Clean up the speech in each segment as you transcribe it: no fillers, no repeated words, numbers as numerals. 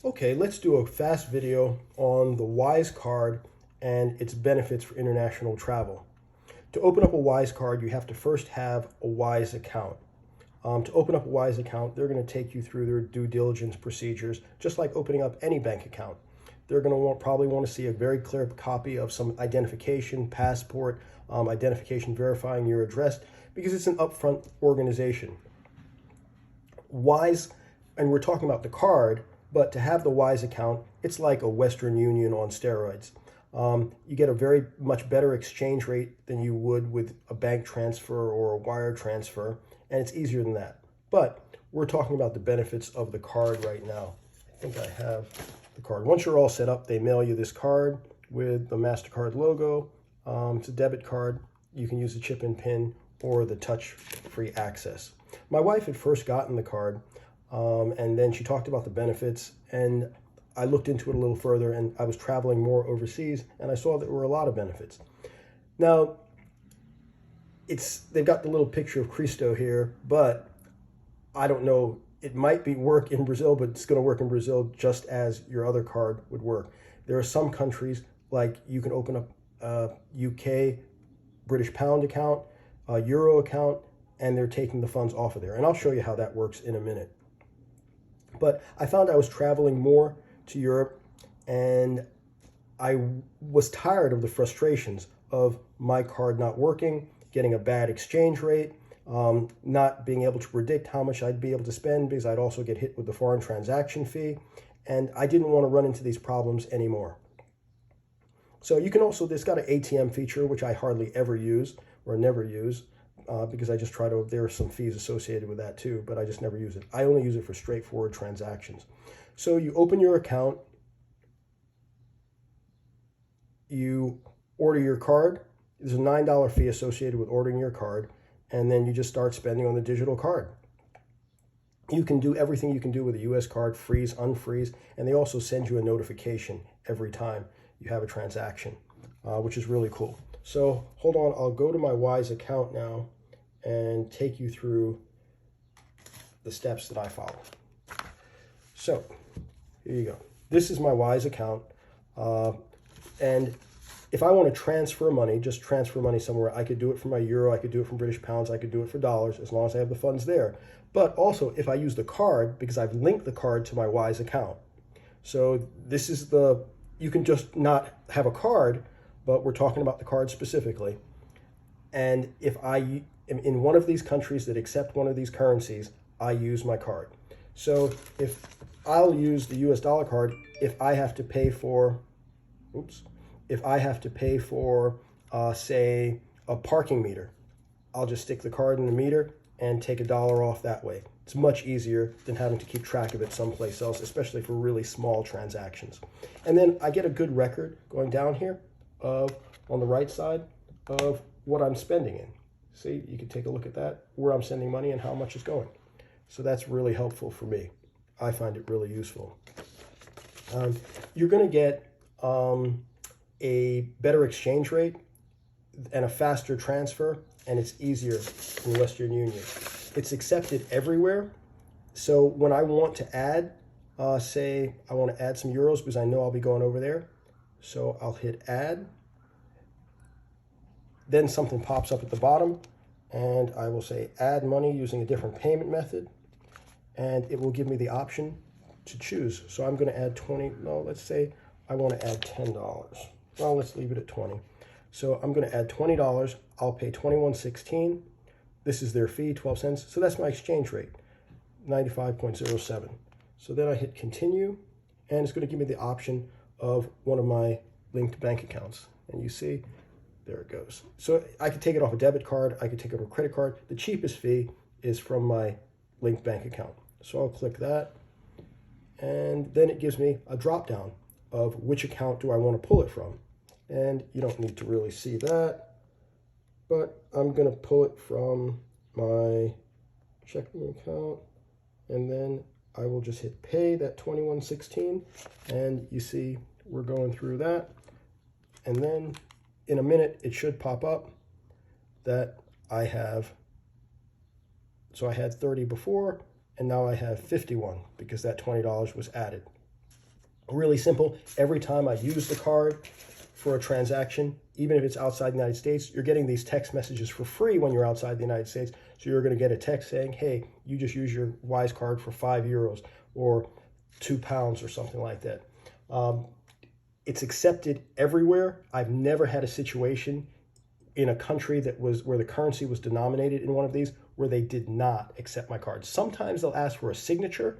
Okay, let's do a fast video on the Wise card and its benefits for international travel. To open up a Wise card, you have to first have a Wise account. To open up a Wise account, they're going to take you through their due diligence procedures, just like opening up any bank account. They're going to probably want to see a very clear copy of some identification, passport, identification verifying your address, because it's an upfront organization. Wise, and we're talking about the card, but to have the Wise account, it's like a Western Union on steroids. You get a very much better exchange rate than you would with a bank transfer or a wire transfer, and it's easier than that. But we're talking about the benefits of the card right now. I think I have the card. Once you're all set up, they mail you this card with the MasterCard logo. It's a debit card. You can use the chip and pin or the touch-free access. My wife had first gotten the card, and then she talked about the benefits, and I looked into it a little further, and I was traveling more overseas, and I saw that there were a lot of benefits. Now, they've got the little picture of Cristo here, but I don't know. It might work in Brazil, but it's going to work in Brazil just as your other card would work. There are some countries, like you can open up a UK British pound account, a euro account, and they're taking the funds off of there. And I'll show you how that works in a minute. But I found I was traveling more to Europe, and I was tired of the frustrations of my card not working, getting a bad exchange rate, not being able to predict how much I'd be able to spend because I'd also get hit with the foreign transaction fee, and I didn't want to run into these problems anymore. So you can also, this got an ATM feature, which I hardly ever use or never use, because I just there are some fees associated with that too, but I just never use it. I only use it for straightforward transactions. So you open your account, you order your card. There's a $9 fee associated with ordering your card, and then you just start spending on the digital card. You can do everything you can do with a US card, freeze, unfreeze, and they also send you a notification every time you have a transaction, which is really cool. So hold on, I'll go to my Wise account now and take you through the steps that I follow. So here you go. This is my Wise account. And if I want to transfer money, just transfer money somewhere, I could do it from my euro, I could do it from British pounds, I could do it for dollars, as long as I have the funds there. But also, if I use the card, because I've linked the card to my Wise account. So this is you can just not have a card, but we're talking about the card specifically. And if I am in one of these countries that accept one of these currencies, I use my card. So if I'll use the US dollar card, if I have to pay for, say, a parking meter, I'll just stick the card in the meter and take $1 off that way. It's much easier than having to keep track of it someplace else, especially for really small transactions. And then I get a good record going down here on the right side of what I'm spending in. See, you can take a look at that, where I'm sending money and how much is going. So that's really helpful for me. I find it really useful. You're going to get a better exchange rate and a faster transfer, and it's easier in Western Union. It's accepted everywhere. So when I want to add, say I want to add some euros because I know I'll be going over there. So I'll hit add. Then something pops up at the bottom, and I will say add money using a different payment method, and it will give me the option to choose. So I'm going to add 20. No, let's say I want to add $10. Well, let's leave it at 20. So I'm going to add $20. I'll pay $21.16. This is their fee, 12 cents. So that's my exchange rate, 95.07. So then I hit continue, and it's going to give me the option of one of my linked bank accounts. And you see, there it goes. So I could take it off a debit card. I could take it off a credit card. The cheapest fee is from my linked bank account. So I'll click that, and then it gives me a drop down of which account do I want to pull it from. And you don't need to really see that, but I'm going to pull it from my checking account, and then I will just hit pay that $21.16, and you see we're going through that. And then in a minute, it should pop up that I have, so I had 30 before, and now I have 51 because that $20 was added. Really simple. Every time I use the card for a transaction, even if it's outside the United States, you're getting these text messages for free when you're outside the United States. So you're going to get a text saying, hey, you just use your Wise card for €5 or £2 or something like that. It's accepted everywhere. I've never had a situation in a country that was where the currency was denominated in one of these where they did not accept my card. Sometimes they'll ask for a signature,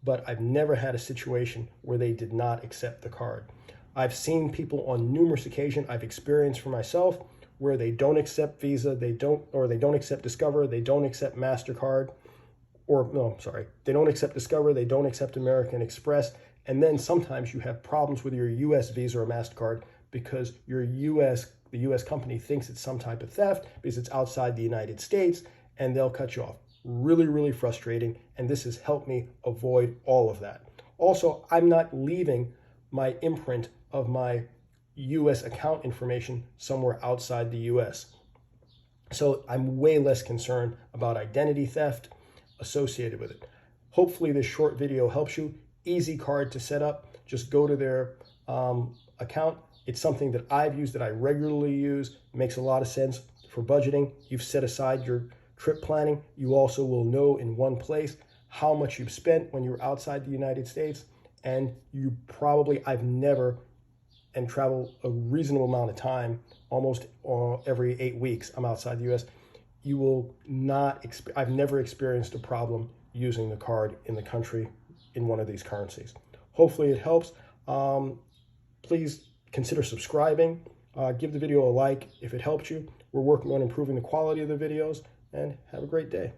but I've never had a situation where they did not accept the card. I've seen people on numerous occasions, I've experienced for myself, where they don't accept Visa, they don't accept Discover, they don't accept MasterCard, they don't accept Discover, they don't accept American Express, and then sometimes you have problems with your US Visa or MasterCard because the US company thinks it's some type of theft because it's outside the United States, and they'll cut you off. Really, really frustrating, and this has helped me avoid all of that. Also, I'm not leaving my imprint of my US account information somewhere outside the US. So I'm way less concerned about identity theft associated with it. Hopefully this short video helps you. Easy card to set up. Just go to their account. It's something that I've used, that I regularly use. It makes a lot of sense for budgeting. You've set aside your trip planning. You also will know in one place how much you've spent when you're outside the United States. And I've never, and travel a reasonable amount of time, almost every 8 weeks, I'm outside the US. You will not, I've never experienced a problem using the card in the country in one of these currencies. Hopefully it helps. Please consider subscribing. Give the video a like if it helped you. We're working on improving the quality of the videos, and have a great day.